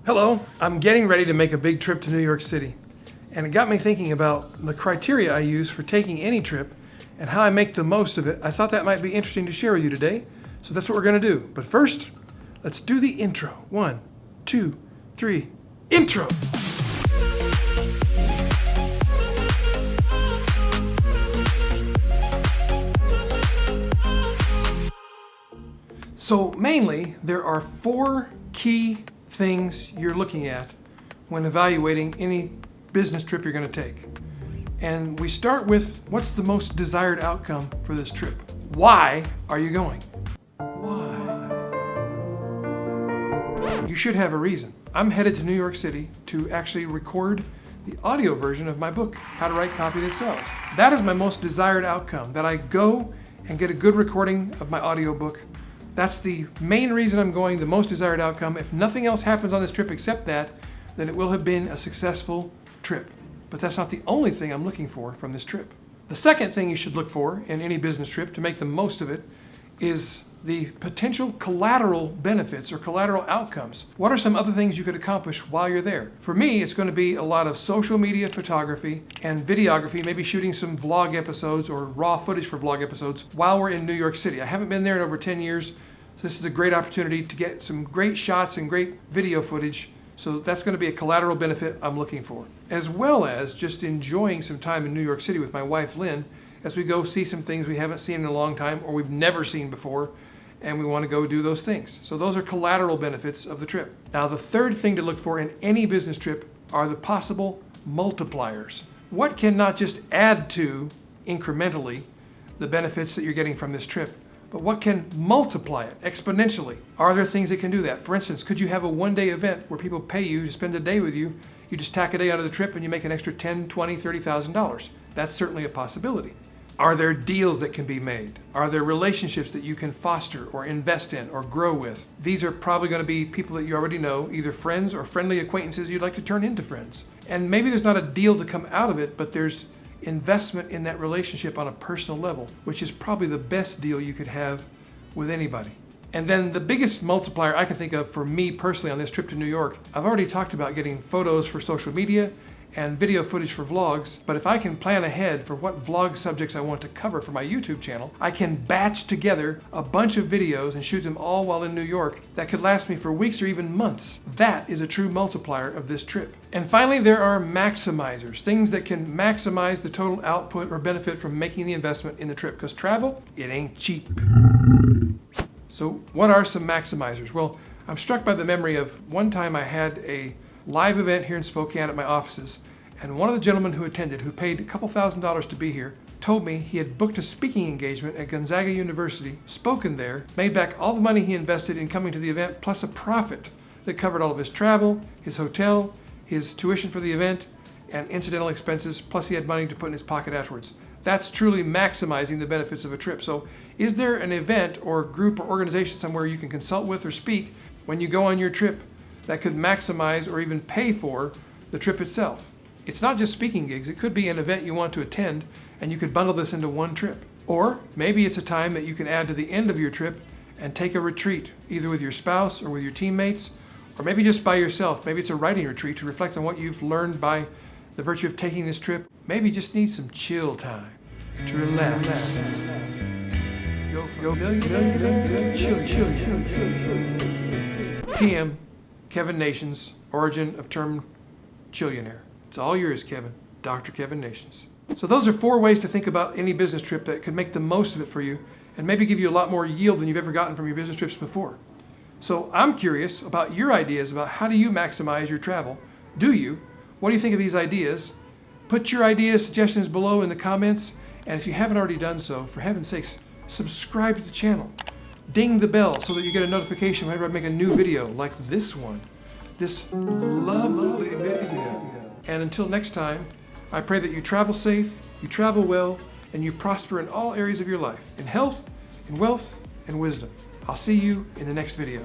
Hello, I'm getting ready to make a big trip to New York City, and it got me thinking about the criteria I use for taking any trip and how I make the most of it. I thought that might be interesting to share with you today, so that's what we're going to do. But first, let's do the intro. 1, 2, 3, intro! So mainly, there are 4 key things you're looking at when evaluating any business trip you're going to take. And we start with, what's the most desired outcome for this trip? Why are you going? Why? You should have a reason. I'm headed to New York City to actually record the audio version of my book, How to Write Copy That Sells. That is my most desired outcome, that I go and get a good recording of my audiobook. That's the main reason I'm going, the most desired outcome. If nothing else happens on this trip except that, then it will have been a successful trip. But that's not the only thing I'm looking for from this trip. The second thing you should look for in any business trip to make the most of it is the potential collateral benefits or collateral outcomes. What are some other things you could accomplish while you're there? For me, it's going to be a lot of social media photography and videography, maybe shooting some vlog episodes or raw footage for vlog episodes while we're in New York City. I haven't been there in over 10 years, so this is a great opportunity to get some great shots and great video footage. So that's going to be a collateral benefit I'm looking for, as well as just enjoying some time in New York City with my wife, Lynn, as we go see some things we haven't seen in a long time or we've never seen before, and we want to go do those things. So those are collateral benefits of the trip. Now, the third thing to look for in any business trip are the possible multipliers. What can not just add to incrementally the benefits that you're getting from this trip, but what can multiply it exponentially? Are there things that can do that? For instance, could you have a one-day event where people pay you to spend a day with you, you just tack a day out of the trip and you make an extra $10,000, $20,000, $30,000? That's certainly a possibility. Are there deals that can be made? Are there relationships that you can foster or invest in or grow with? These are probably going to be people that you already know, either friends or friendly acquaintances you'd like to turn into friends. And maybe there's not a deal to come out of it, but there's investment in that relationship on a personal level, which is probably the best deal you could have with anybody. And then the biggest multiplier I can think of for me personally on this trip to New York, I've already talked about getting photos for social media and video footage for vlogs, but if I can plan ahead for what vlog subjects I want to cover for my YouTube channel, I can batch together a bunch of videos and shoot them all while in New York that could last me for weeks or even months. That is a true multiplier of this trip. And finally, there are maximizers, things that can maximize the total output or benefit from making the investment in the trip, because travel, it ain't cheap. So what are some maximizers? Well, I'm struck by the memory of one time I had a live event here in Spokane at my offices, and one of the gentlemen who attended, who paid a couple $1,000s to be here, told me he had booked a speaking engagement at Gonzaga University, spoken there, made back all the money he invested in coming to the event, plus a profit that covered all of his travel, his hotel, his tuition for the event, and incidental expenses, plus he had money to put in his pocket afterwards. That's truly maximizing the benefits of a trip. So is there an event or group or organization somewhere you can consult with or speak when you go on your trip that could maximize or even pay for the trip itself? It's not just speaking gigs. It could be an event you want to attend, and you could bundle this into one trip. Or maybe it's a time that you can add to the end of your trip and take a retreat, either with your spouse or with your teammates, or maybe just by yourself. Maybe it's a writing retreat to reflect on what you've learned by the virtue of taking this trip. Maybe you just need some chill time to relax. Go from millionaire to chill. TM, Kevin Nations, origin of term chillionaire. It's all yours, Kevin. Dr. Kevin Nations. So those are 4 ways to think about any business trip that could make the most of it for you and maybe give you a lot more yield than you've ever gotten from your business trips before. So I'm curious about your ideas about how do you maximize your travel? Do you? What do you think of these ideas? Put your ideas, suggestions below in the comments, and if you haven't already done so, for heaven's sakes, subscribe to the channel. Ding the bell so that you get a notification whenever I make a new video like this one. This lovely video. And until next time, I pray that you travel safe, you travel well, and you prosper in all areas of your life, in health, in wealth, and wisdom. I'll see you in the next video.